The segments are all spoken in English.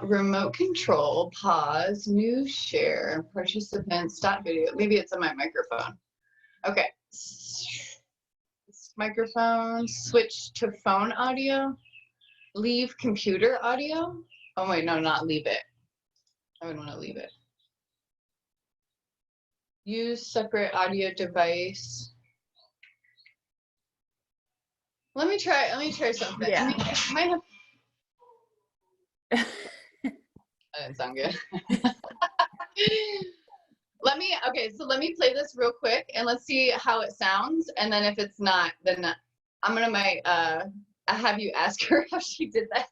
Remote control, pause, new share, participant, stop video. Maybe it's on my microphone. Okay. Microphone, switch to phone audio, leave computer audio. Oh wait, no, not leave it. I wouldn't want to leave it. Use separate audio device. Let me try something. Yeah. I mean, I might have. That didn't sound good. Let me play this real quick and let's see how it sounds. And then if it's not, then I'm gonna have you ask her how she did that.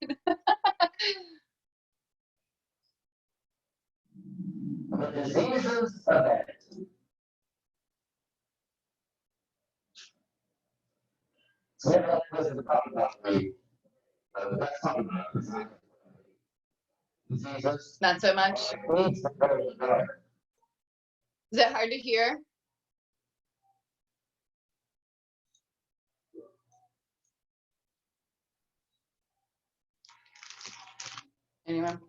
The diseases of attitude. So that was the problem about that's something about diseases. Not so much. Needs to go together. Is it hard to hear? Anyone?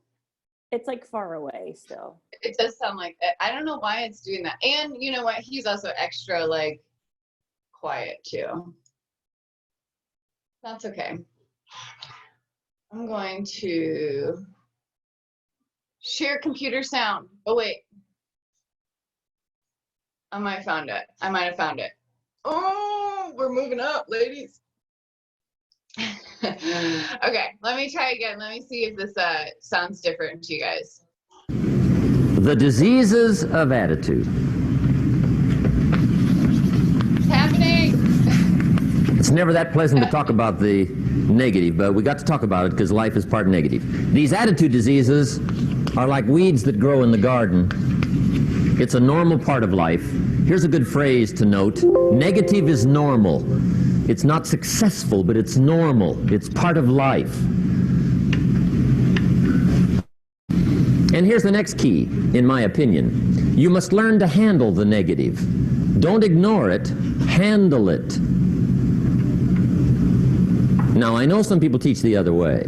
It's like far away still. It does sound like it. I don't know why it's doing that. And you know what? He's also extra like quiet too. That's okay. I'm going to share computer sound. Oh wait. I might have found it. Oh, we're moving up, ladies. Okay, let me try again. Let me see if this sounds different to you guys. The diseases of attitude. It's happening. It's never that pleasant to talk about the negative, but we got to talk about it because life is part negative. These attitude diseases are like weeds that grow in the garden. It's a normal part of life. Here's a good phrase to note. Negative is normal. It's not successful, but it's normal. It's part of life. And here's the next key, in my opinion. You must learn to handle the negative. Don't ignore it. Handle it. Now, I know some people teach the other way.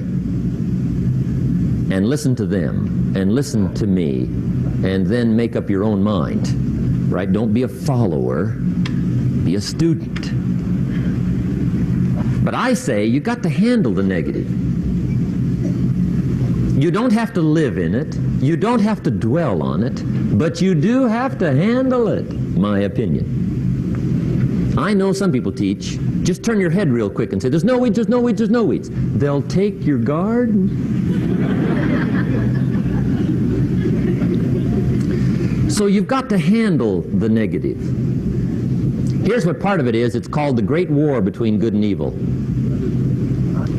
And listen to them, and listen to me, and then make up your own mind. Right? Don't be a follower, be a student. But I say you got to handle the negative. You don't have to live in it, you don't have to dwell on it, but you do have to handle it, my opinion. I know some people teach, just turn your head real quick and say, there's no weeds, there's no weeds, there's no weeds. They'll take your garden. So you've got to handle the negative. Here's what part of it is. It's called the Great War Between Good and Evil.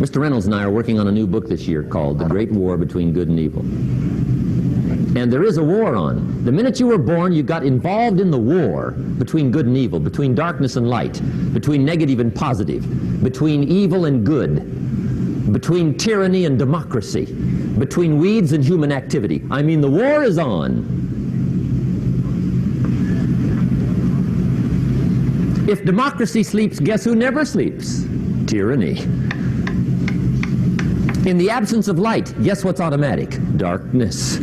Mr. Reynolds and I are working on a new book this year called The Great War Between Good and Evil. And there is a war on. The minute you were born, you got involved in the war between good and evil, between darkness and light, between negative and positive, between evil and good, between tyranny and democracy, between weeds and human activity. I mean, the war is on. If democracy sleeps, guess who never sleeps? Tyranny. In the absence of light, guess what's automatic? Darkness.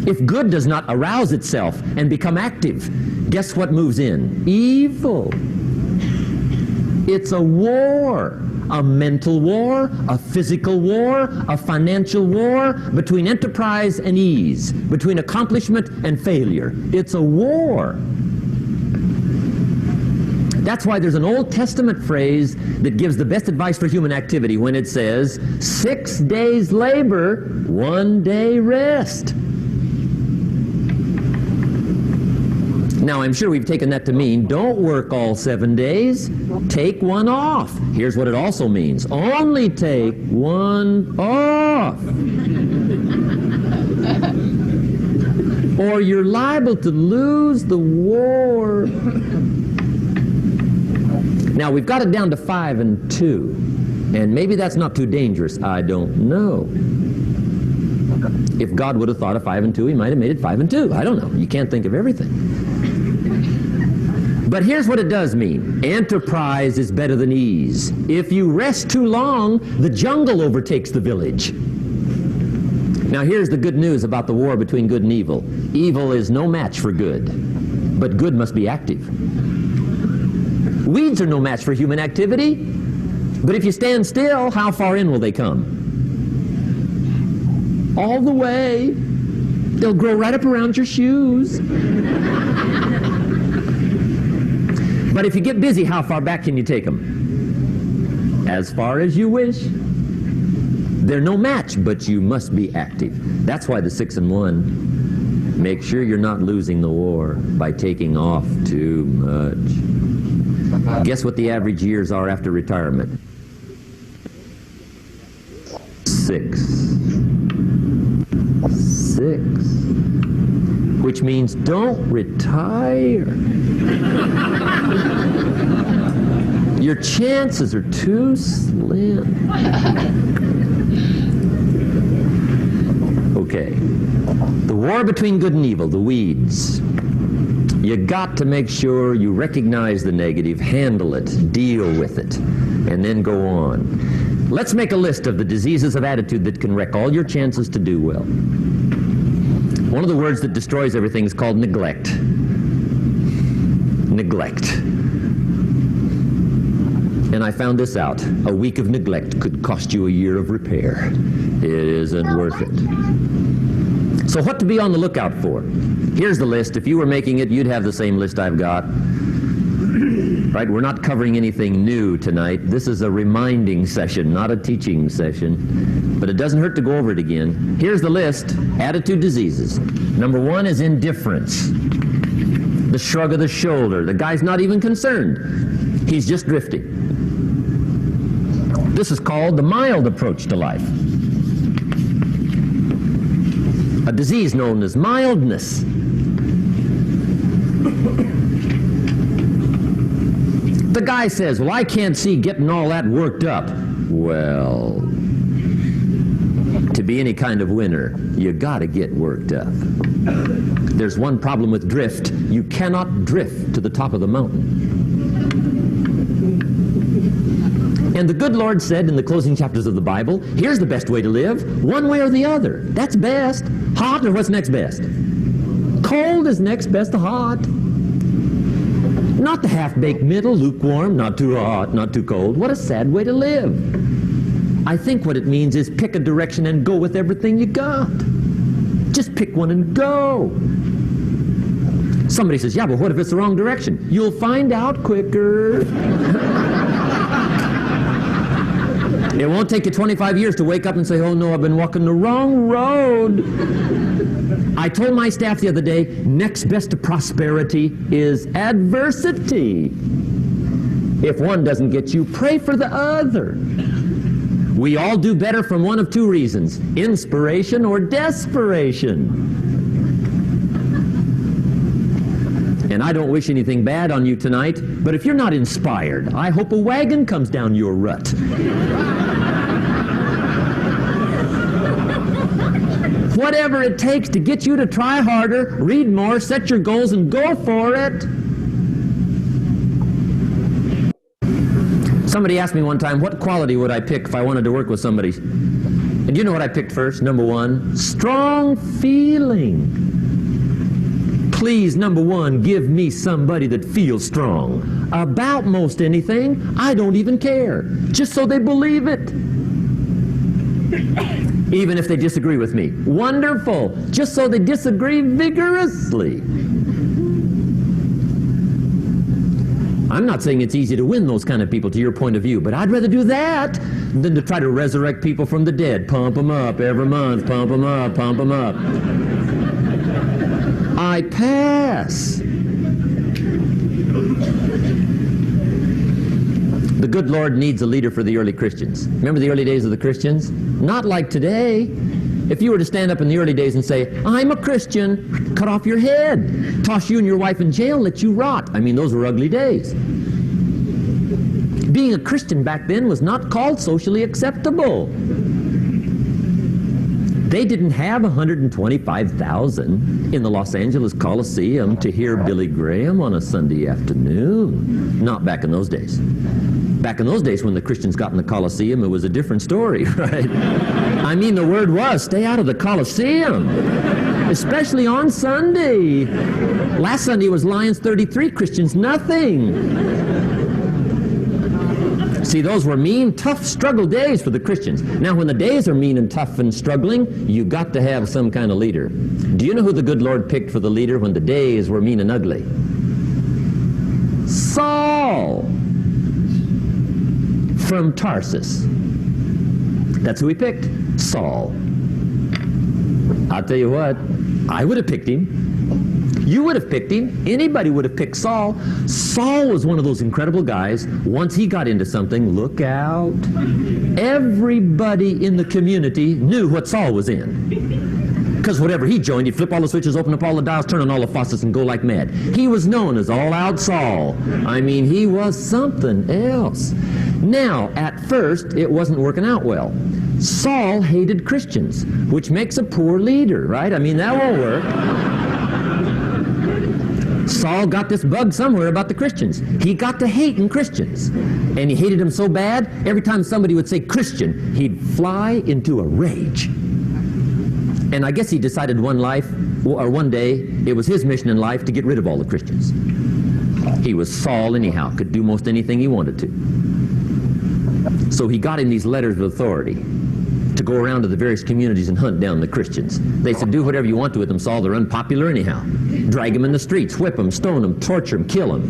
If good does not arouse itself and become active, guess what moves in? Evil. It's a war. A mental war, a physical war, a financial war, between enterprise and ease, between accomplishment and failure. It's a war. That's why there's an Old Testament phrase that gives the best advice for human activity when it says, 6 days labor, 1 day rest. Now, I'm sure we've taken that to mean, don't work all 7 days, take one off. Here's what it also means, only take one off. Or you're liable to lose the war. Now, we've got it down to 5 and 2, and maybe that's not too dangerous. I don't know. If God would have thought of 5 and 2, he might have made it 5 and 2. I don't know. You can't think of everything. But here's what it does mean. Enterprise is better than ease. If you rest too long, the jungle overtakes the village. Now here's the good news about the war between good and evil. Evil is no match for good, but good must be active. Weeds are no match for human activity, but if you stand still, how far in will they come? All the way. They'll grow right up around your shoes. But if you get busy, how far back can you take them? As far as you wish. They're no match, but you must be active. That's why the 6 and 1. Make sure you're not losing the war by taking off too much. Guess what the average years are after retirement? 6. 6. Which means don't retire. Your chances are too slim. Okay. The war between good and evil, the weeds. You got to make sure you recognize the negative, handle it, deal with it, and then go on. Let's make a list of the diseases of attitude that can wreck all your chances to do well. One of the words that destroys everything is called neglect. Neglect. And I found this out. A week of neglect could cost you a year of repair. It isn't worth it. So what to be on the lookout for? Here's the list. If you were making it, you'd have the same list I've got. Right? We're not covering anything new tonight. This is a reminding session, not a teaching session. But it doesn't hurt to go over it again. Here's the list. Attitude diseases. Number 1 is indifference. The shrug of the shoulder. The guy's not even concerned. He's just drifting. This is called the mild approach to life. A disease known as mildness. The guy says, well, I can't see getting all that worked up. Well, to be any kind of winner, you gotta get worked up. There's one problem with drift. You cannot drift to the top of the mountain. And the good Lord said in the closing chapters of the Bible, here's the best way to live, one way or the other. That's best. Hot or what's next best? Cold is next best to hot. Not the half-baked middle, lukewarm, not too hot, not too cold. What a sad way to live. I think what it means is pick a direction and go with everything you got. Just pick one and go. Somebody says, yeah, but what if it's the wrong direction? You'll find out quicker. It won't take you 25 years to wake up and say, oh no, I've been walking the wrong road. I told my staff the other day, next best to prosperity is adversity. If one doesn't get you, pray for the other. We all do better from one of 2 reasons, inspiration or desperation. And I don't wish anything bad on you tonight, but if you're not inspired, I hope a wagon comes down your rut. Whatever it takes to get you to try harder, read more, set your goals, and go for it. Somebody asked me one time, what quality would I pick if I wanted to work with somebody? And you know what I picked first? Number 1, strong feeling. Please, number 1, give me somebody that feels strong. About most anything, I don't even care. Just so they believe it. Even if they disagree with me. Wonderful. Just so they disagree vigorously. I'm not saying it's easy to win those kind of people to your point of view, but I'd rather do that than to try to resurrect people from the dead. Pump them up every month. Pump them up, pump them up. I pass. The good Lord needs a leader for the early Christians. Remember the early days of the Christians? Not like today. If you were to stand up in the early days and say, I'm a Christian, cut off your head, toss you and your wife in jail, let you rot. I mean, those were ugly days. Being a Christian back then was not called socially acceptable. They didn't have 125,000 in the Los Angeles Coliseum to hear Billy Graham on a Sunday afternoon. Not back in those days. Back in those days when the Christians got in the Coliseum, it was a different story, right? I mean, the word was, stay out of the Coliseum, especially on Sunday. Last Sunday was Lions 33, Christians nothing. See, those were mean, tough struggle days for the Christians. Now, when the days are mean and tough and struggling, you got to have some kind of leader. Do you know who the good Lord picked for the leader when the days were mean and ugly? Saul from Tarsus. That's who he picked, Saul. I'll tell you what, I would have picked him. You would have picked him. Anybody would have picked Saul. Saul was one of those incredible guys. Once he got into something, look out. Everybody in the community knew what Saul was in. Because whatever he joined, he'd flip all the switches, open up all the dials, turn on all the faucets, and go like mad. He was known as All-Out Saul. I mean, he was something else. Now, at first, it wasn't working out well. Saul hated Christians, which makes a poor leader, right? I mean, that won't work. Saul got this bug somewhere about the Christians. He got to hating Christians. And he hated them so bad, every time somebody would say Christian, he'd fly into a rage. And I guess he decided one day, it was his mission in life to get rid of all the Christians. He was Saul anyhow, could do most anything he wanted to. So he got in these letters of authority to go around to the various communities and hunt down the Christians. They said, do whatever you want to with them, Saul. They're unpopular anyhow. Drag them in the streets, whip them, stone them, torture them, kill them.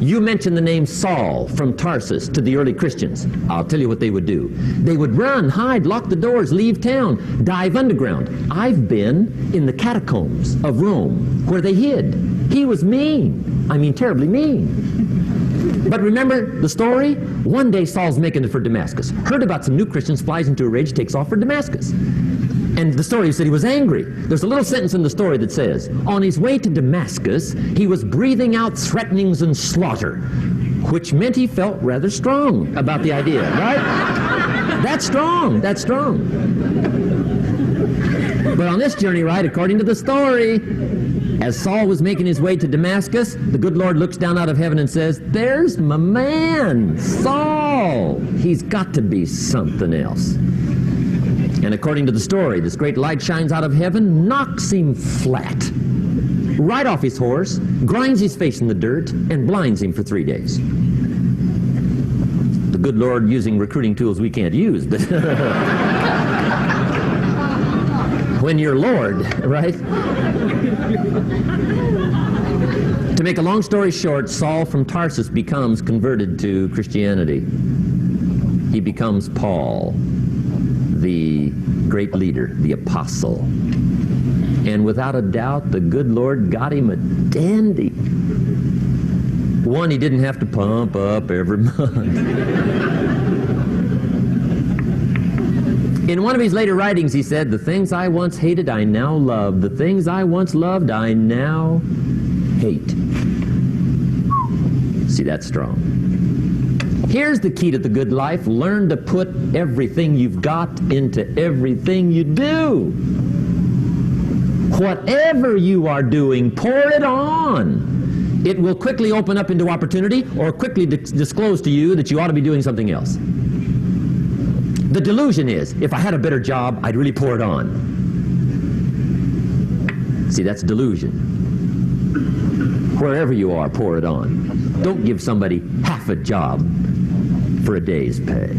You mention the name Saul from Tarsus to the early Christians. I'll tell you what they would do. They would run, hide, lock the doors, leave town, dive underground. I've been in the catacombs of Rome where they hid. He was mean. I mean, terribly mean. But remember the story? One day Saul's making it for Damascus. Heard about some new Christians, flies into a rage, takes off for Damascus. And the story said he was angry. There's a little sentence in the story that says, on his way to Damascus, he was breathing out threatenings and slaughter, which meant he felt rather strong about the idea, right? That's strong, that's strong. But on this journey, right, according to the story, as Saul was making his way to Damascus, the good Lord looks down out of heaven and says, there's my man, Saul. He's got to be something else. And according to the story, this great light shines out of heaven, knocks him flat, right off his horse, grinds his face in the dirt, and blinds him for 3 days. The good Lord using recruiting tools we can't use, but when you're Lord, right? To make a long story short, Saul from Tarsus becomes converted to Christianity. He becomes Paul, the great leader, the apostle. And without a doubt, the good Lord got him a dandy. One he didn't have to pump up every month. In one of his later writings, he said, the things I once hated, I now love. The things I once loved, I now hate. See, that's strong. Here's the key to the good life. Learn to put everything you've got into everything you do. Whatever you are doing, pour it on. It will quickly open up into opportunity or quickly disclose to you that you ought to be doing something else. The delusion is, if I had a better job, I'd really pour it on. See, that's delusion. Wherever you are, pour it on. Don't give somebody half a job for a day's pay.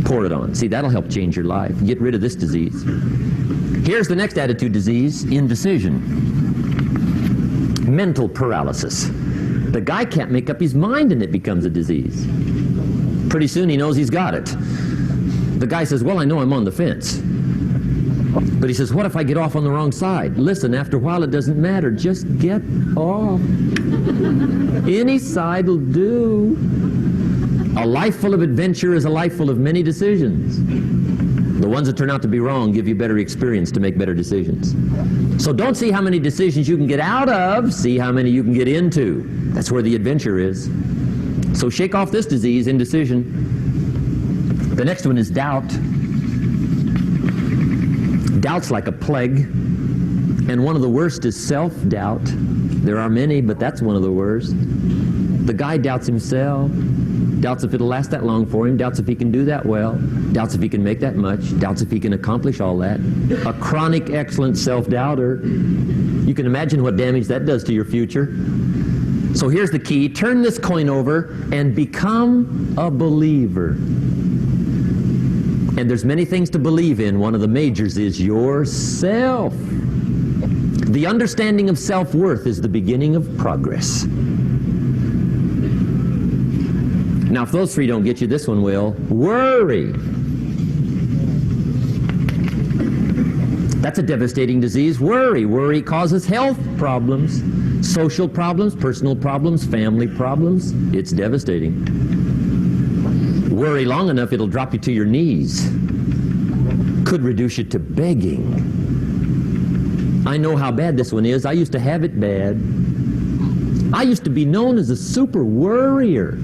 Pour it on. See, that'll help change your life. Get rid of this disease. Here's the next attitude disease, indecision. Mental paralysis. The guy can't make up his mind and it becomes a disease. Pretty soon he knows he's got it. The guy says, well, I know I'm on the fence. But he says, what if I get off on the wrong side? Listen, after a while it doesn't matter. Just get off. Any side will do. A life full of adventure is a life full of many decisions. The ones that turn out to be wrong give you better experience to make better decisions. So don't see how many decisions you can get out of, see how many you can get into. That's where the adventure is. So shake off this disease, indecision. The next one is doubt. Doubt's like a plague, and one of the worst is self-doubt. There are many, but that's one of the worst. The guy doubts himself, doubts if it'll last that long for him, doubts if he can do that well, doubts if he can make that much, doubts if he can accomplish all that. A chronic, excellent self-doubter. You can imagine what damage that does to your future. So here's the key. Turn this coin over and become a believer. And there's many things to believe in. One of the majors is yourself. The understanding of self-worth is the beginning of progress. Now, if those three don't get you, this one will. Worry. That's a devastating disease. Worry. Worry causes health problems, social problems, personal problems, family problems. It's devastating. Worry long enough, it'll drop you to your knees. Could reduce you to begging. I know how bad this one is. I used to have it bad. I used to be known as a super worrier.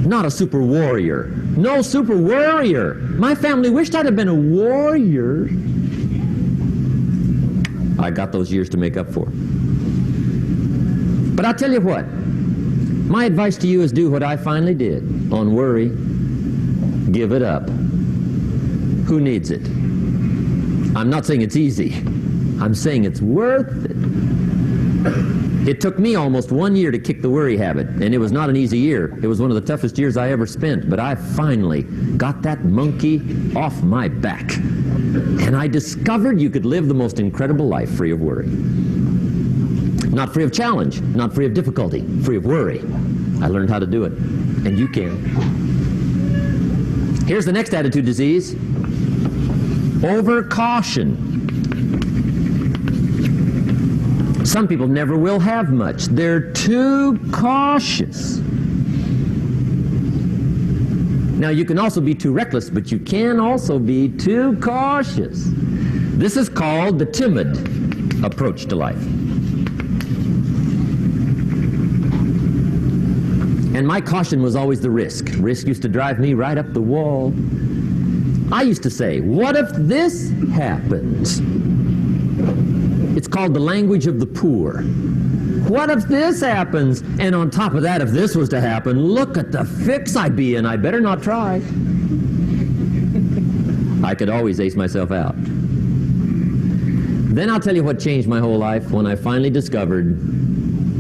Not a super warrior. No, super worrier. My family wished I'd have been a warrior. I got those years to make up for. But I'll tell you what. My advice to you is do what I finally did on worry. Give it up. Who needs it? I'm not saying it's easy. I'm saying it's worth it. It took me almost 1 year to kick the worry habit, and it was not an easy year. It was one of the toughest years I ever spent, but I finally got that monkey off my back. And I discovered you could live the most incredible life free of worry. Not free of challenge, not free of difficulty, free of worry. I learned how to do it, and you can. Here's the next attitude disease. Over-caution. Some people never will have much. They're too cautious. Now, you can also be too reckless, but you can also be too cautious. This is called the timid approach to life. And my caution was always the risk. Risk used to drive me right up the wall. I used to say, what if this happens? It's called the language of the poor. What if this happens? And on top of that, if this was to happen, look at the fix I'd be in. I better not try. I could always ace myself out. Then I'll tell you what changed my whole life when I finally discovered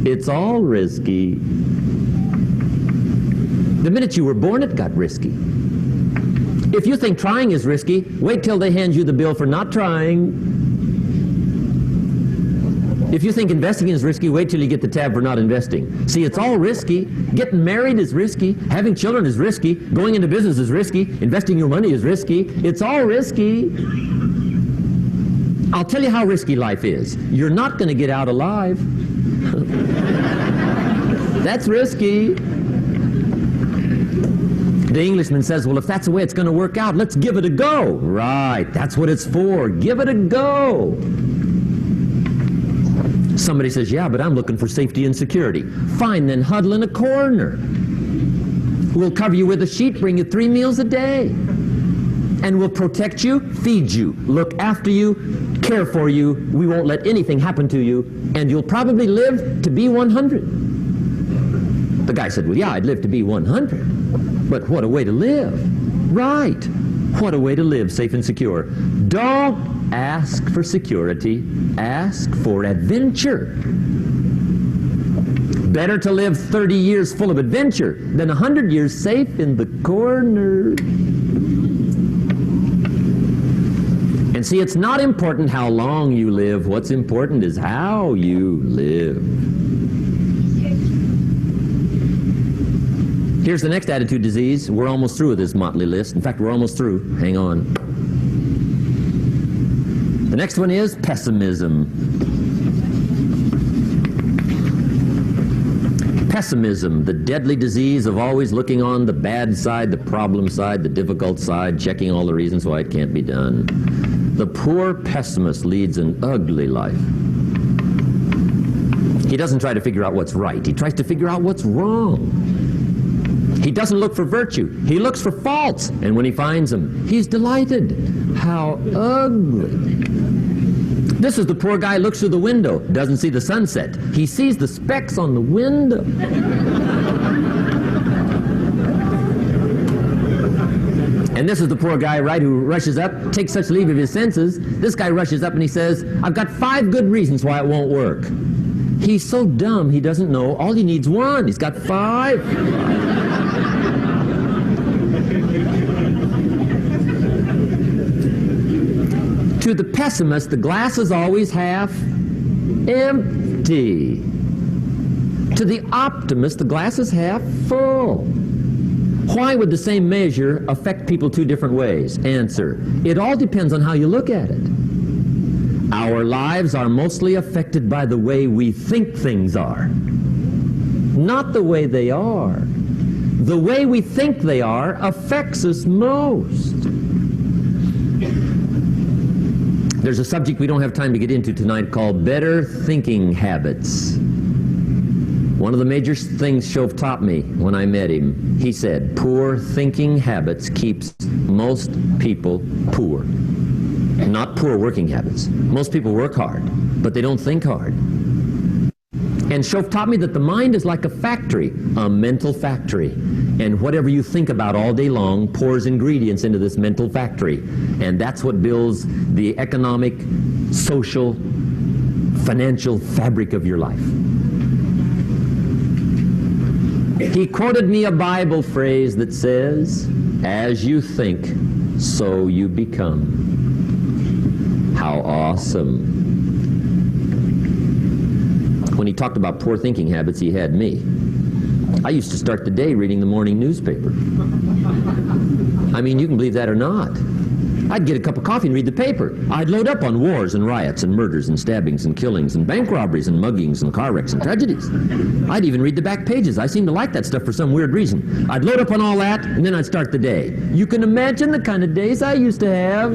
it's all risky. The minute you were born, it got risky. If you think trying is risky, wait till they hand you the bill for not trying. If you think investing is risky, wait till you get the tab for not investing. See, it's all risky. Getting married is risky. Having children is risky. Going into business is risky. Investing your money is risky. It's all risky. I'll tell you how risky life is. You're not going to get out alive. That's risky. The Englishman says, well, if that's the way it's going to work out, let's give it a go. Right, that's what it's for. Give it a go. Somebody says, yeah, but I'm looking for safety and security. Fine, then huddle in a corner. We'll cover you with a sheet, bring you 3 meals a day. And we'll protect you, feed you, look after you, care for you. We won't let anything happen to you. And you'll probably live to be 100. The guy said, well, yeah, I'd live to be 100. But what a way to live. Right. What a way to live safe and secure. Don't ask for security. Ask for adventure. Better to live 30 years full of adventure than 100 years safe in the corner. And see, it's not important how long you live. What's important is how you live. Here's the next attitude disease. We're almost through with this motley list. In fact, we're almost through. Hang on. The next one is pessimism. Pessimism, the deadly disease of always looking on the bad side, the problem side, the difficult side, checking all the reasons why it can't be done. The poor pessimist leads an ugly life. He doesn't try to figure out what's right. He tries to figure out what's wrong. He doesn't look for virtue. He looks for faults. And when he finds them, he's delighted. How ugly. This is the poor guy looks through the window, doesn't see the sunset. He sees the specks on the window. And this is the poor guy, right, who rushes up, takes such leave of his senses. This guy rushes up and he says, I've got 5 good reasons why it won't work. He's so dumb he doesn't know. All he needs 1. He's got 5. To the pessimist, the glass is always half empty. To the optimist, the glass is half full. Why would the same measure affect people 2 different ways? Answer, it all depends on how you look at it. Our lives are mostly affected by the way we think things are, not the way they are. The way we think they are affects us most. There's a subject we don't have time to get into tonight called better thinking habits. One of the major things Shove taught me when I met him, he said, poor thinking habits keeps most people poor. Not poor working habits. Most people work hard, but they don't think hard. And Shove taught me that the mind is like a factory, a mental factory. And whatever you think about all day long pours ingredients into this mental factory. And that's what builds the economic, social, financial fabric of your life. He quoted me a Bible phrase that says, as you think, so you become. How awesome. When he talked about poor thinking habits, he had me. I used to start the day reading the morning newspaper. I mean, you can believe that or not. I'd get a cup of coffee and read the paper. I'd load up on wars and riots and murders and stabbings and killings and bank robberies and muggings and car wrecks and tragedies. I'd even read the back pages. I seem to like that stuff for some weird reason. I'd load up on all that, and then I'd start the day. You can imagine the kind of days I used to have.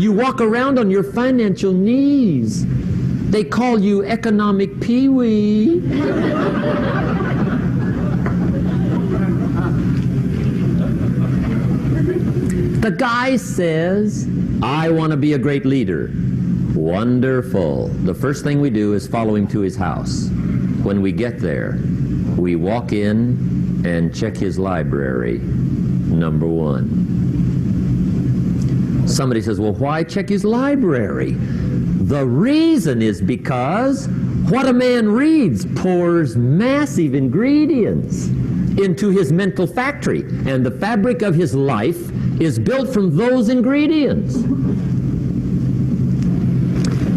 You walk around on your financial knees. They call you economic peewee. The guy says, I want to be a great leader. Wonderful. The first thing we do is follow him to his house. When we get there, we walk in and check his library. Number 1. Somebody says, well, why check his library? The reason is because what a man reads pours massive ingredients into his mental factory, and the fabric of his life is built from those ingredients.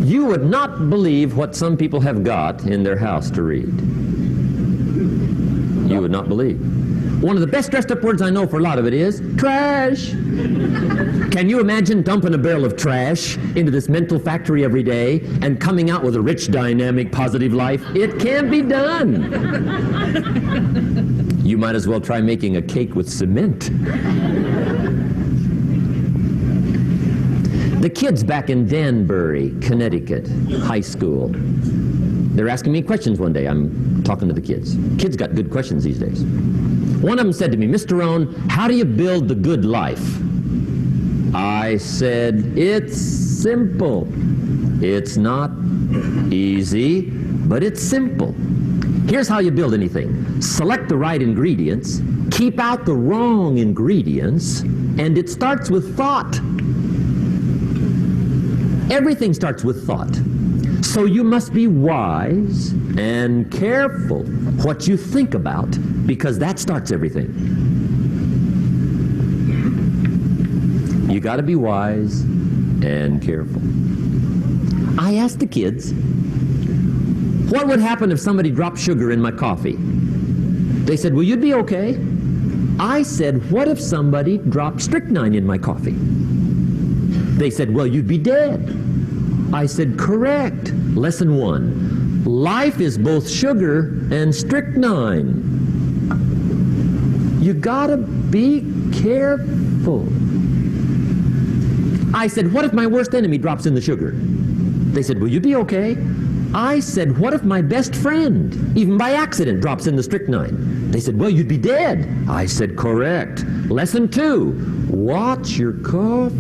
You would not believe what some people have got in their house to read. You would not believe. One of the best dressed up words I know for a lot of it is trash. Can you imagine dumping a barrel of trash into this mental factory every day and coming out with a rich, dynamic, positive life? It can't be done. You might as well try making a cake with cement. The kids back in Danbury, Connecticut, high school, they're asking me questions one day. I'm talking to the kids. Kids got good questions these days. One of them said to me, Mr. Rohn, how do you build the good life? I said, it's simple. It's not easy, but it's simple. Here's how you build anything. Select the right ingredients, keep out the wrong ingredients, and it starts with thought. Everything starts with thought. So you must be wise and careful what you think about, because that starts everything. You got to be wise and careful. I asked the kids, what would happen if somebody dropped sugar in my coffee? They said, well, you'd be okay. I said, what if somebody dropped strychnine in my coffee? They said, well, you'd be dead. I said, correct. Lesson 1. Life is both sugar and strychnine. You gotta be careful. I said, what if my worst enemy drops in the sugar? They said, will you be okay? I said, what if my best friend, even by accident, drops in the strychnine? They said, well, you'd be dead. I said, correct. Lesson 2, watch your coffee.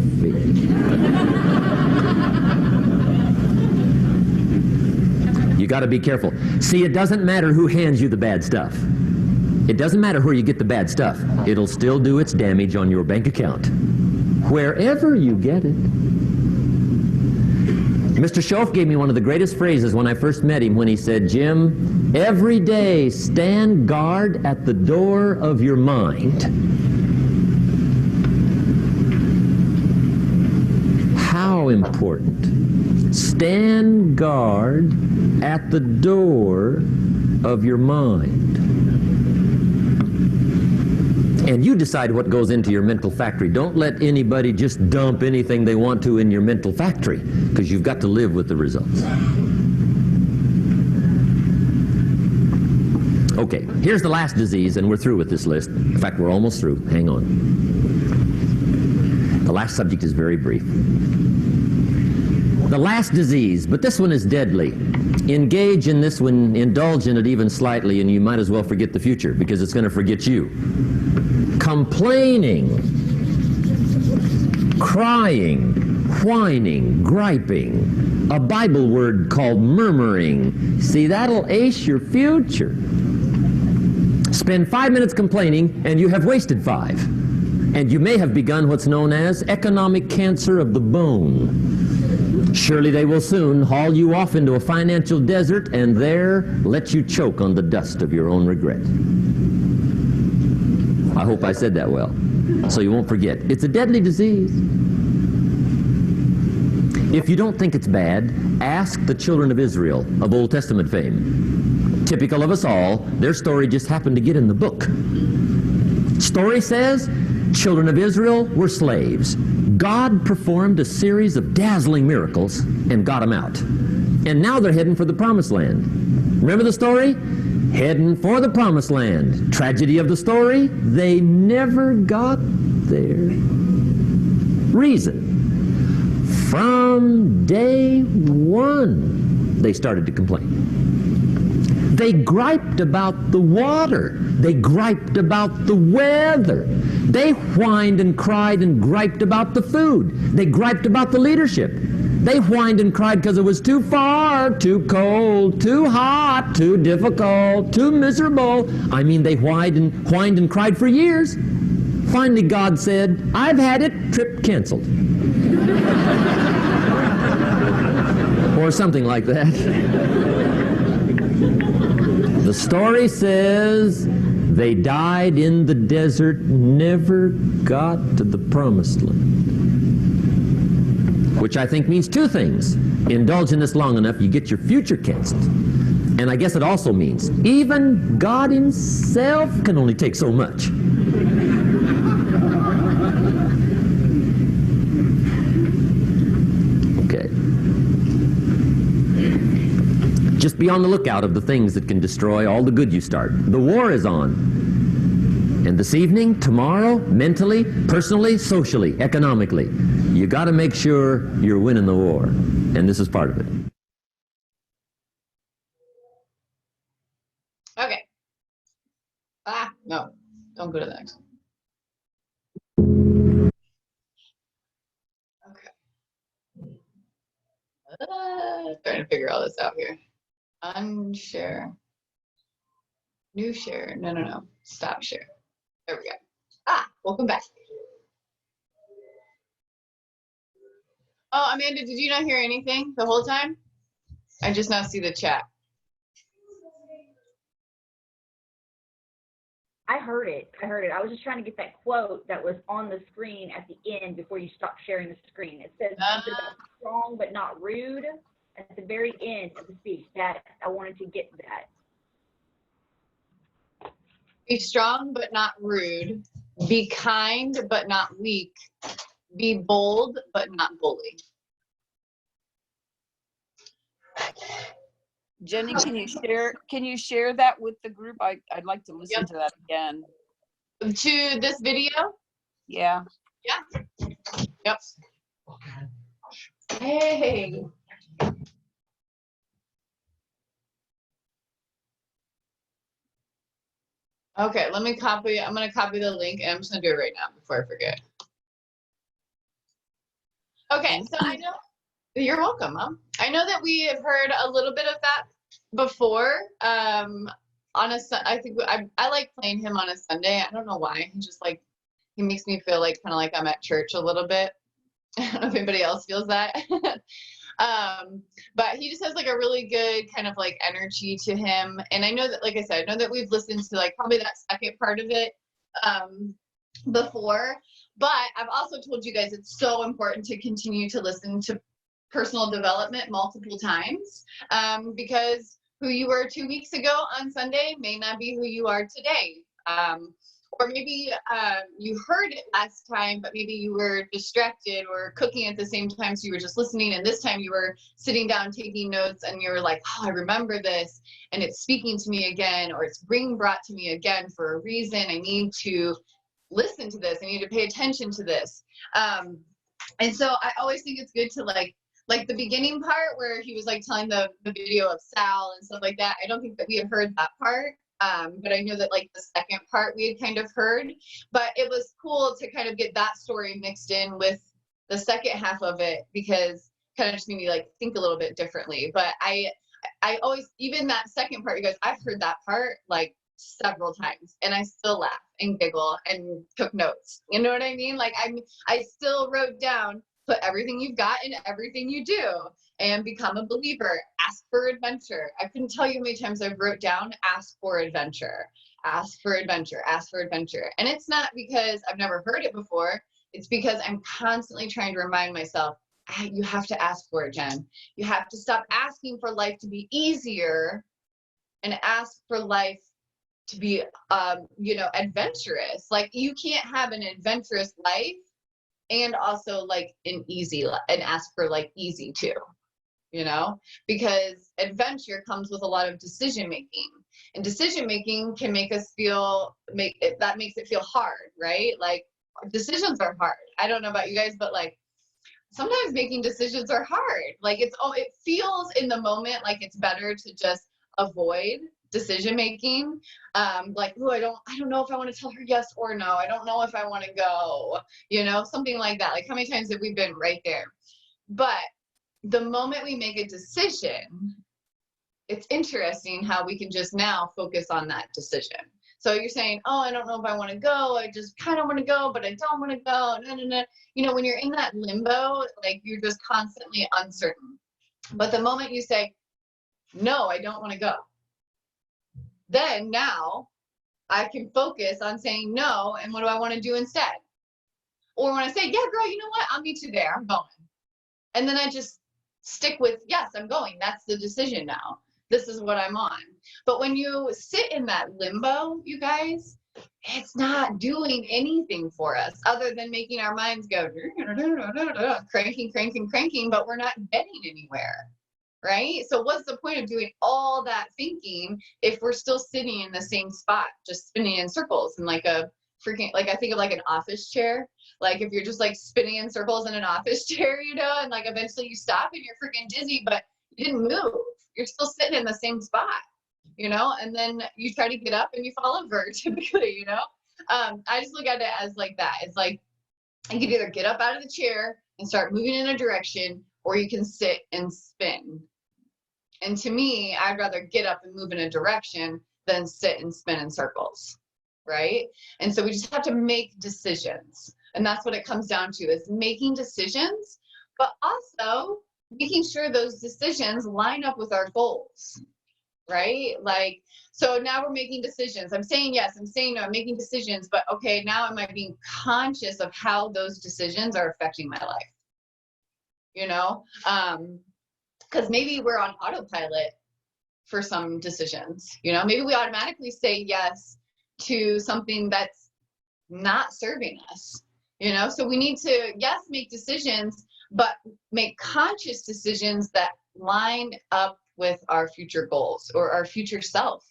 You got to be careful. See, it doesn't matter who hands you the bad stuff. It doesn't matter where you get the bad stuff. It'll still do its damage on your bank account, wherever you get it. Mr. Schoaf gave me one of the greatest phrases when I first met him when he said, Jim, every day stand guard at the door of your mind. How important. Stand guard at the door of your mind. And you decide what goes into your mental factory. Don't let anybody just dump anything they want to in your mental factory, because you've got to live with the results. Okay, here's the last disease, and we're through with this list. In fact, we're almost through. Hang on. The last subject is very brief. The last disease, but this one is deadly. Engage in this one, indulge in it even slightly, and you might as well forget the future, because it's going to forget you. Complaining, crying, whining, griping, a Bible word called murmuring. See, that'll ace your future. Spend 5 minutes complaining, and you have wasted 5. And you may have begun what's known as economic cancer of the bone. Surely they will soon haul you off into a financial desert and there let you choke on the dust of your own regret. I hope I said that well, so you won't forget. It's a deadly disease. If you don't think it's bad, ask the children of Israel of Old Testament fame. Typical of us all, their story just happened to get in the book. Story says, children of Israel were slaves. God performed a series of dazzling miracles and got them out. And now they're heading for the promised land. Remember the story? Heading for the promised land. Tragedy of the story, they never got there. Reason. From day one, they started to complain. They griped about the water. They griped about the weather. They whined and cried and griped about the food. They griped about the leadership. They whined and cried because it was too far, too cold, too hot, too difficult, too miserable. I mean, they whined and cried for years. Finally, God said, I've had it, trip canceled. Or something like that. The story says they died in the desert, never got to the promised land. Which I think means 2 things. Indulge in this long enough, you get your future canceled. And I guess it also means even God himself can only take so much. Okay. Just be on the lookout of the things that can destroy all the good you start. The war is on. And this evening, tomorrow, mentally, personally, socially, economically, you got to make sure you're winning the war. And this is part of it. Okay. No, don't go to the next one. Okay. Trying to figure all this out here. Unshare. New share. No. Stop share. There we go. Welcome back. Oh, Amanda, did you not hear anything the whole time? I just now see the chat. I heard it. I was just trying to get that quote that was on the screen at the end before you stopped sharing the screen. It says something about strong but not rude at the very end of the speech. That I wanted to get that. Be strong but not rude. Be kind but not weak. Be bold but not bully. Jenny, can you share that with the group? I'd like to listen to that again. To this video? Yeah. Yeah. Yep. Hey. Okay, let me copy. I'm going to copy the link and I'm just going to do it right now before I forget. Okay, so I know you're welcome, Mom. I know that we have heard a little bit of that before. I think I like playing him on a Sunday. I don't know why. He makes me feel like kind of like I'm at church a little bit. I don't know if anybody else feels that. But he just has like a really good kind of like energy to him. And I know that, like I said, I know that we've listened to like probably that second part of it before, but I've also told you guys it's so important to continue to listen to personal development multiple times, because who you were 2 weeks ago on Sunday may not be who you are today. Or maybe you heard it last time, but maybe you were distracted or cooking at the same time, so you were just listening, and this time you were sitting down taking notes and you were like, oh, I remember this, and it's speaking to me again, or it's being brought to me again for a reason. I need to listen to this. I need to pay attention to this. And so I always think it's good to like the beginning part where he was like telling the video of Sal and stuff like that. I don't think that we had heard that part. But I know that like the second part we had kind of heard, but it was cool to kind of get that story mixed in with the second half of it, because kind of just made me like think a little bit differently. But I always, even that second part, you guys, I've heard that part like several times and I still laugh and giggle and took notes. You know what I mean? Like I still wrote down, put everything you've got in everything you do and become a believer. Ask for adventure. I couldn't tell you how many times I've wrote down, ask for adventure, ask for adventure, ask for adventure. And it's not because I've never heard it before. It's because I'm constantly trying to remind myself, you have to ask for it, Jen. You have to stop asking for life to be easier and ask for life to be, adventurous. Like you can't have an adventurous life and also like an easy and ask for like easy too, because adventure comes with a lot of decision making, and decision making can make us that makes it feel hard, right? Like decisions are hard. I don't know about you guys, but like sometimes making decisions are hard. Like it feels in the moment like it's better to just avoid decision making. Like, oh, I don't know if I want to tell her yes or no. I don't know if I want to go, something like that. Like how many times have we been right there? But the moment we make a decision, it's interesting how we can just now focus on that decision. So you're saying, oh, I don't know if I want to go. I just kind of want to go, but I don't want to go. When you're in that limbo, like you're just constantly uncertain. But the moment you say, no, I don't want to go, then now I can focus on saying no, and what do I want to do instead? Or when I say, yeah, girl, you know what? I'll meet you there. I'm going. And then I just stick with, yes, I'm going. That's the decision now. This is what I'm on. But when you sit in that limbo, you guys, it's not doing anything for us other than making our minds go cranking, but we're not getting anywhere. Right? So what's the point of doing all that thinking if we're still sitting in the same spot, just spinning in circles and like a freaking, like I think of like an office chair. Like if you're just like spinning in circles in an office chair, and like eventually you stop and you're freaking dizzy, but you didn't move. You're still sitting in the same spot, and then you try to get up and you fall over typically, I just look at it as like that. It's like you can either get up out of the chair and start moving in a direction, or you can sit and spin. And to me, I'd rather get up and move in a direction than sit and spin in circles, right? And so we just have to make decisions. And that's what it comes down to, is making decisions, but also making sure those decisions line up with our goals, right? Like, so now we're making decisions. I'm saying yes, I'm saying no, I'm making decisions, but okay, now am I being conscious of how those decisions are affecting my life? Because maybe we're on autopilot for some decisions, maybe we automatically say yes to something that's not serving us, so we need to, yes, make decisions, but make conscious decisions that line up with our future goals or our future self,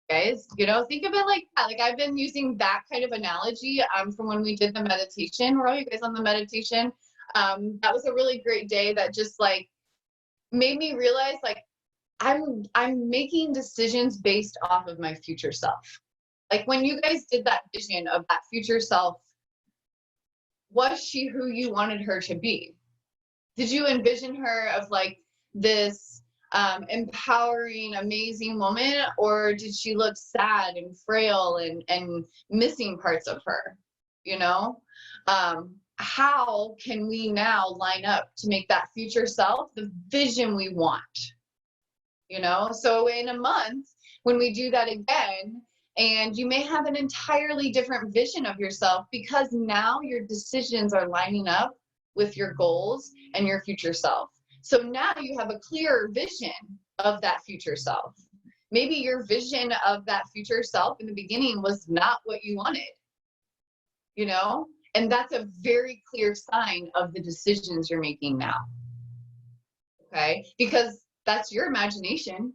guys. Think of it like that. Like I've been using that kind of analogy from when we did the meditation. Were all you guys on the meditation? That was a really great day that just like made me realize like I'm making decisions based off of my future self. Like when you guys did that vision of that future self, was she who you wanted her to be? Did you envision her of like this empowering, amazing woman, or did she look sad and frail and missing parts of her? You know, how can we now line up to make that future self the vision we want? You know, so in a month, when we do that again, and you may have an entirely different vision of yourself because now your decisions are lining up with your goals and your future self. So now you have a clearer vision of that future self. Maybe your vision of that future self in the beginning was not what you wanted, you know? And that's a very clear sign of the decisions you're making now. Okay? Because that's your imagination.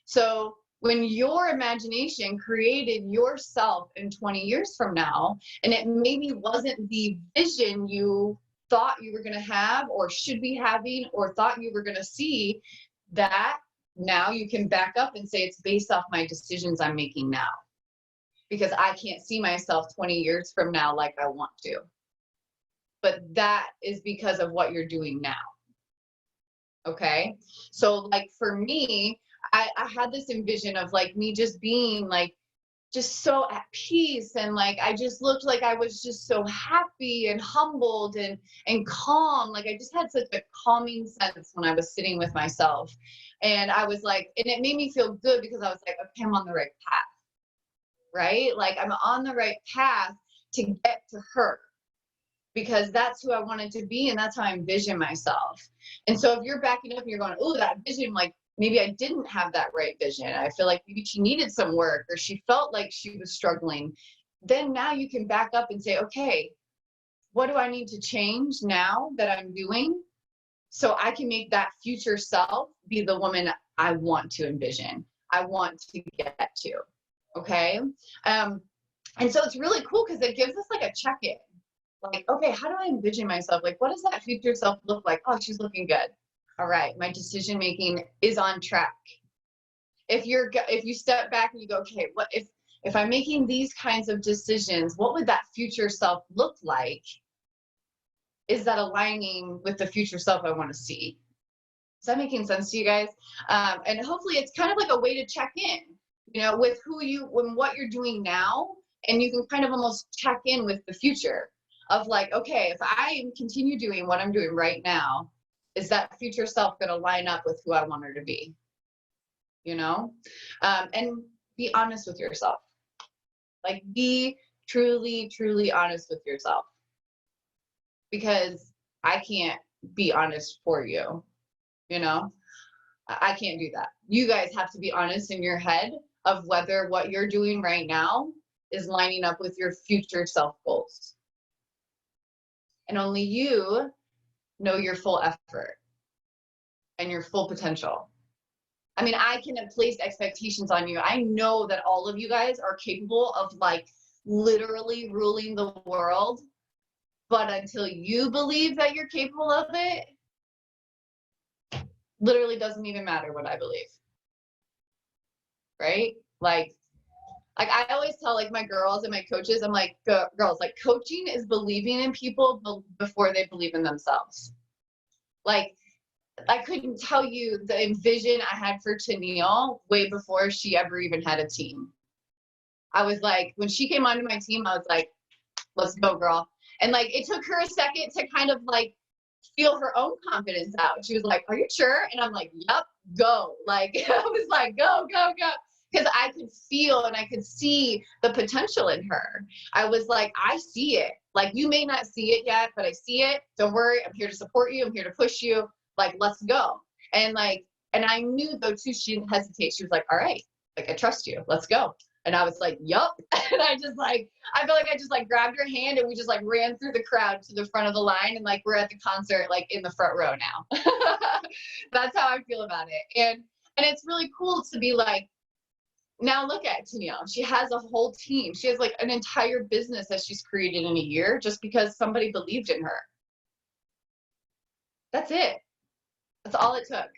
So when your imagination created yourself in 20 years from now, and it maybe wasn't the vision you thought you were going to have or should be having or thought you were going to see, that now you can back up and say it's based off my decisions I'm making now, because I can't see myself 20 years from now like I want to. But that is because of what you're doing now. Okay? So like for me, I had this envision of like me just being like just so at peace, and like I just looked like I was just so happy and humbled and calm. Like I just had such a calming sense when I was sitting with myself. And I was like, and it made me feel good because I was like, okay, I'm on the right path. Right? Like I'm on the right path to get to her, because that's who I wanted to be and that's how I envision myself. And so if you're backing up and you're going, oh, that vision, like maybe I didn't have that right vision, I feel like maybe she needed some work or she felt like she was struggling, then now you can back up and say, okay, what do I need to change now that I'm doing so I can make that future self be the woman I want to envision, I want to get to. Okay. And so it's really cool because it gives us like a check-in. Like, okay, how do I envision myself? Like, what does that future self look like? Oh, she's looking good. All right, my decision making is on track. If you step back and you go, okay, what if I'm making these kinds of decisions, what would that future self look like? Is that aligning with the future self I want to see? Is that making sense to you guys? And hopefully it's kind of like a way to check in, you know, with what you're doing now, and you can kind of almost check in with the future. Of like, okay, if I continue doing what I'm doing right now, is that future self going to line up with who I want her to be? You know? And be honest with yourself. Like be truly, truly honest with yourself. Because I can't be honest for you. You know? I can't do that. You guys have to be honest in your head of whether what you're doing right now is lining up with your future self goals. And only you know your full effort and your full potential. I mean, I can have placed expectations on you. I know that all of you guys are capable of like literally ruling the world, but until you believe that you're capable of it, literally doesn't even matter what I believe. Right? Like I always tell like my girls and my coaches, I'm like, girls, like coaching is believing in people before they believe in themselves. Like I couldn't tell you the vision I had for Tennille way before she ever even had a team. I was like, when she came onto my team, I was like, let's go, girl. And like, it took her a second to kind of like feel her own confidence out. She was like, are you sure? And I'm like, yep, go. Like, I was like, go, go, go. Because I could feel and I could see the potential in her. I was like, I see it. Like, you may not see it yet, but I see it. Don't worry. I'm here to support you. I'm here to push you. Like, let's go. And like, and I knew though too, she didn't hesitate. She was like, all right, like, I trust you. Let's go. And I was like, yup. And I just like, I feel like I just like grabbed her hand and we just like ran through the crowd to the front of the line. And like, we're at the concert, like in the front row now. That's how I feel about it. And it's really cool to be like, now look at Tennille. She has a whole team. She has like an entire business that she's created in a year just because somebody believed in her. That's it. That's all it took.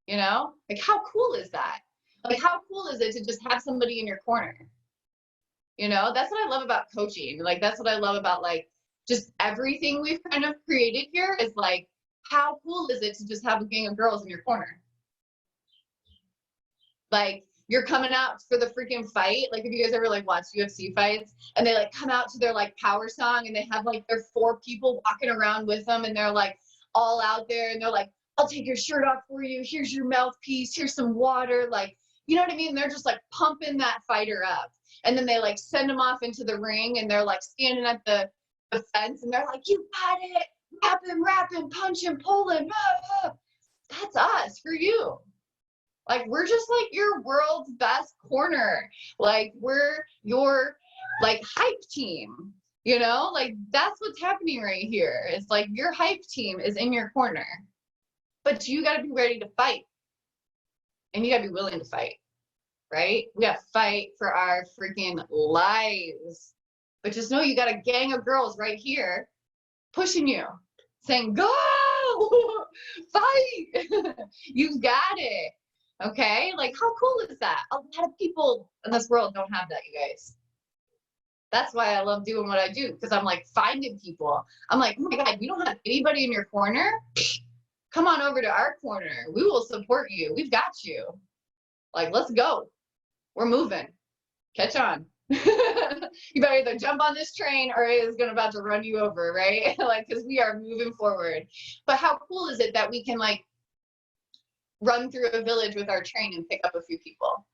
You know? Like, how cool is that? Like, how cool is it to just have somebody in your corner? You know, that's what I love about coaching. Like, that's what I love about like just everything we've kind of created here is like, how cool is it to just have a gang of girls in your corner? Like, you're coming out for the freaking fight. Like, if you guys ever like watch UFC fights and they like come out to their like power song and they have like their 4 people walking around with them and they're like all out there and they're like, I'll take your shirt off for you. Here's your mouthpiece. Here's some water. Like, you know what I mean? They're just like pumping that fighter up. And then they like send them off into the ring and they're like standing at the fence and they're like, you got it. Rapping, punching, pulling. That's us for you. Like, we're just like your world's best corner. Like, we're your like hype team, you know? Like, that's what's happening right here. It's like your hype team is in your corner, but you got to be ready to fight and you got to be willing to fight, right? We got to fight for our freaking lives. But just know you got a gang of girls right here pushing you, saying, go, fight. You got it. Okay, like how cool is that? A lot of people in this world don't have that, you guys. That's why I love doing what I do, because I'm like finding people. I'm like, oh my God, you don't have anybody in your corner? Come on over to our corner. We will support you. We've got you. Like, let's go. We're moving. Catch on. You better either jump on this train or it is about to run you over, right? Like, because we are moving forward. But how cool is it that we can like run through a village with our train and pick up a few people?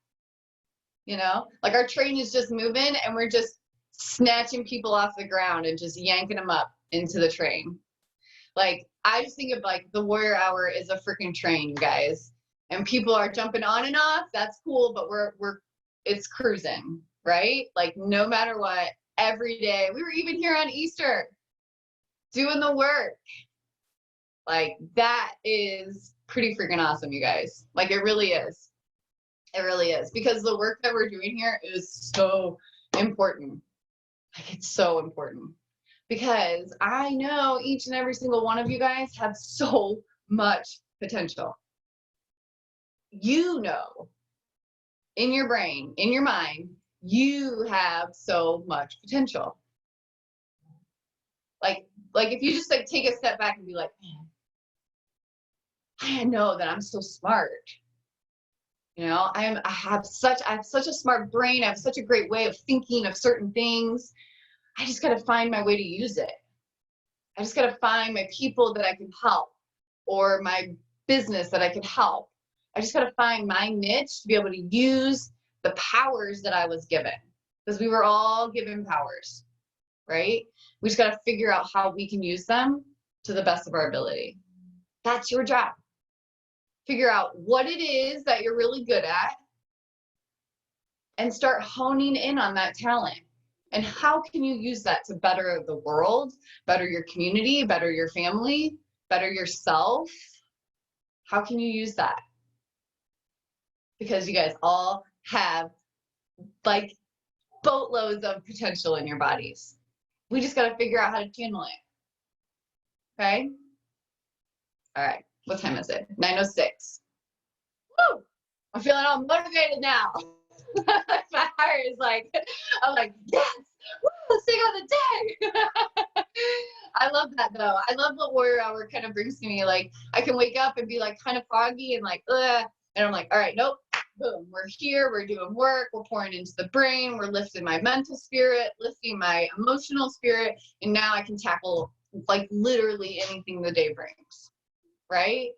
You know, like our train is just moving and we're just snatching people off the ground and just yanking them up into the train. Like, I just think of like the Warrior Hour is a freaking train, you guys, and people are jumping on and off. That's cool, but it's cruising, right? Like, no matter what, every day. We were even here on Easter doing the work. Like, that is pretty freaking awesome, you guys. Like, it really is. It really is, because the work that we're doing here is so important. Like, it's so important, because I know each and every single one of you guys have so much potential. You know, in your brain, in your mind, you have so much potential. Like if you just like take a step back and be like, man, I know that I'm so smart. You know, I have such a smart brain. I have such a great way of thinking of certain things. I just got to find my way to use it. I just got to find my people that I can help, or my business that I can help. I just got to find my niche to be able to use the powers that I was given, because we were all given powers, right? We just got to figure out how we can use them to the best of our ability. That's your job. Figure out what it is that you're really good at and start honing in on that talent. And how can you use that to better the world, better your community, better your family, better yourself? How can you use that? Because you guys all have like boatloads of potential in your bodies. We just got to figure out how to channel it. Okay? All right. What time is it? 9:06. Woo! I'm feeling all motivated now. My heart is like, I'm like, yes, woo, sing on the day. I love that though. I love what Warrior Hour kind of brings to me. Like, I can wake up and be like kind of foggy and like, ugh. And I'm like, all right, nope, boom, we're here, we're doing work, we're pouring into the brain, we're lifting my mental spirit, lifting my emotional spirit, and now I can tackle like literally anything the day brings. Right?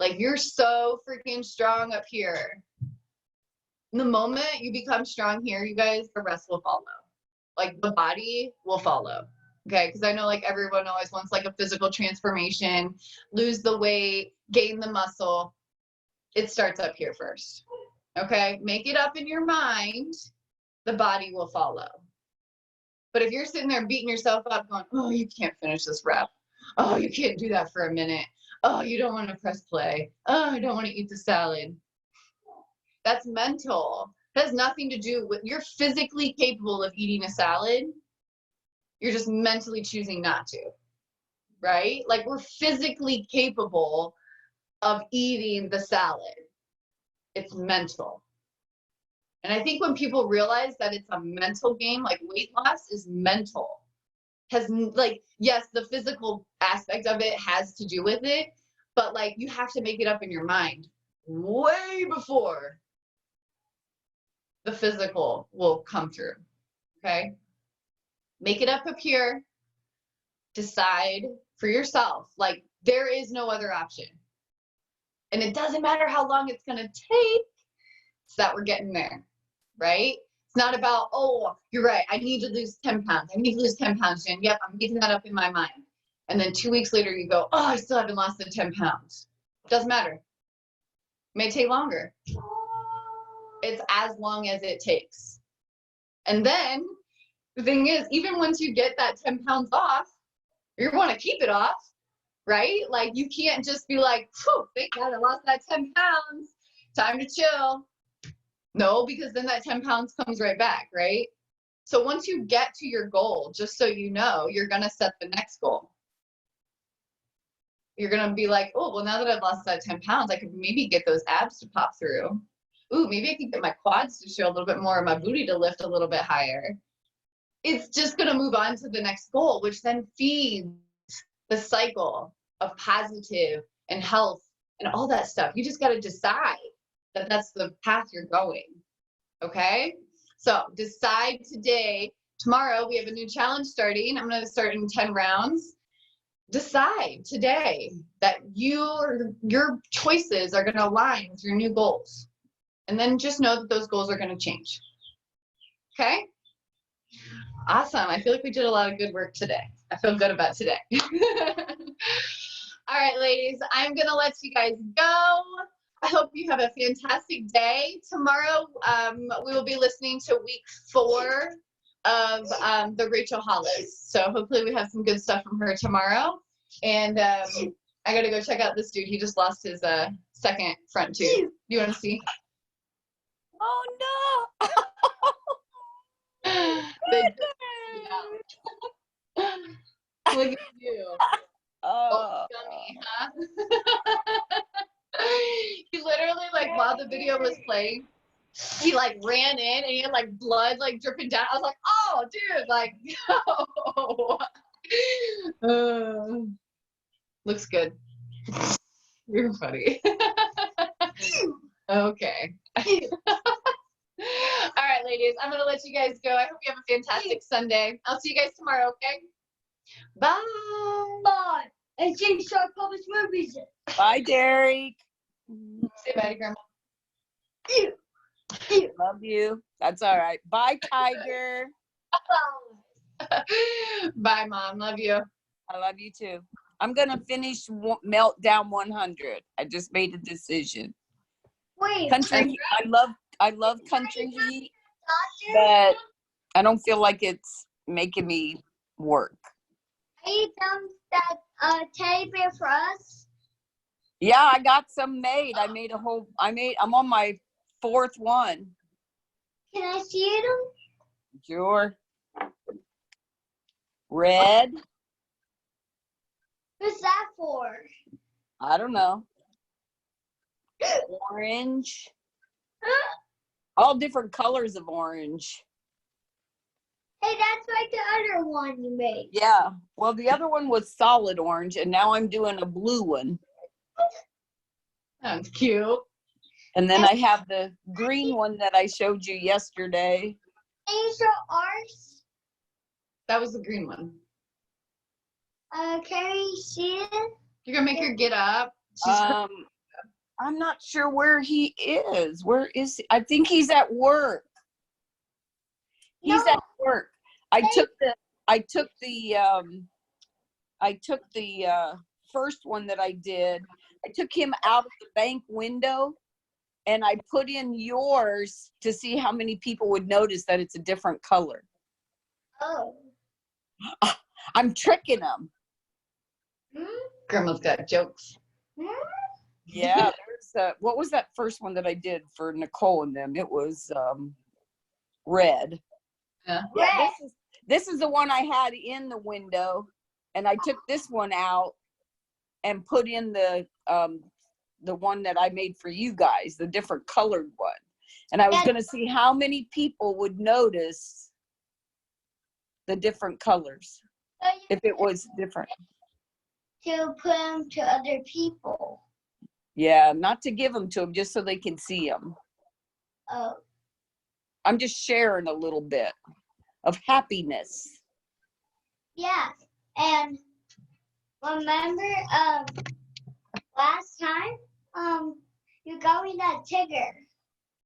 Like, you're so freaking strong up here. The moment you become strong here, you guys, the rest will follow. Like, the body will follow. Okay? Because I know like everyone always wants like a physical transformation, lose the weight, gain the muscle. It starts up here first. Okay? Make it up in your mind, the body will follow. But if you're sitting there beating yourself up going, oh, you can't finish this rep. Oh, you can't do that for a minute. Oh, you don't want to press play. Oh, I don't want to eat the salad. That's mental. It has nothing to do with, you're physically capable of eating a salad. You're just mentally choosing not to, right? Like, we're physically capable of eating the salad. It's mental. And I think when people realize that it's a mental game, like weight loss is mental, like, yes, the physical aspect of it has to do with it, but like you have to make it up in your mind way before the physical will come through. Okay? Make it up here. Decide for yourself. Like, there is no other option. And it doesn't matter how long it's going to take, so that we're getting there, right? It's not about, oh, you're right, I need to lose 10 pounds. I need to lose 10 pounds, Jen. Yep, I'm making that up in my mind. And then 2 weeks later, you go, oh, I still haven't lost the 10 pounds. Doesn't matter. May take longer. It's as long as it takes. And then the thing is, even once you get that 10 pounds off, you want to keep it off, right? Like, you can't just be like, whew, thank God I lost that 10 pounds. Time to chill. No, because then that 10 pounds comes right back, right? So once you get to your goal, just so you know, you're going to set the next goal. You're going to be like, oh, well, now that I've lost that 10 pounds, I could maybe get those abs to pop through. Ooh, maybe I can get my quads to show a little bit more, my booty to lift a little bit higher. It's just going to move on to the next goal, which then feeds the cycle of positive and health and all that stuff. You just got to decide that that's the path you're going. Okay? So decide today. Tomorrow we have a new challenge starting. I'm going to start in 10 rounds. Decide today that your choices are going to align with your new goals. And then just know that those goals are going to change. Okay? Awesome. I feel like we did a lot of good work today. I feel good about today. All right, ladies, I'm going to let you guys go. I hope you have a fantastic day. Tomorrow, we will be listening to week 4 of the Rachel Hollis. So hopefully we have some good stuff from her tomorrow. And I got to go check out this dude. He just lost his second front tooth. You want to see? Oh no! Look at you. Oh, dummy, huh? He literally, like, while the video was playing, he like ran in and he had like blood like dripping down. I was like, oh, dude, like, no. Looks good. You're funny. Okay. All right, ladies, I'm gonna let you guys go. I hope you have a fantastic Sunday. I'll see you guys tomorrow, okay? Bye. Bye. And see Shark Published Movies. Bye, Derek. Say bye to Grandma. Love you. That's all right. Bye, Tiger. Bye, Mom. Love you. I love you too. I'm gonna finish Meltdown 100. I just made a decision. Wait. Country. I love Country Heat, but I don't feel like it's making me work. Are you done that teddy bear for us? Yeah, I got some made. I'm on my 4th one. Can I see them? Sure. Red. What's that for? I don't know. Orange. All different colors of orange. Hey, that's like the other one you made. Yeah. Well, the other one was solid orange, and now I'm doing a blue one. That's cute. And then I have the green one that I showed you yesterday. Can you show ours? That was the green one. Can you see it? You're gonna make her get up. I'm not sure where he is. Where is he? I think he's at work. He's at work. I took the first one that I did. I took him out of the bank window and I put in yours to see how many people would notice that it's a different color. Oh. I'm tricking them. Grandma's got jokes. Yeah, what was that first one that I did for Nicole and them? It was red. Yeah. Yeah, this is the one I had in the window, and I took this one out and put in the one that I made for you guys, the different colored one. And I was going to see how many people would notice the different colors So you if it was different. to put them to other people. Yeah, not to give them to them, just so they can see them. Oh, I'm just sharing a little bit of happiness. yeah. And remember, last time, you got me that Tigger.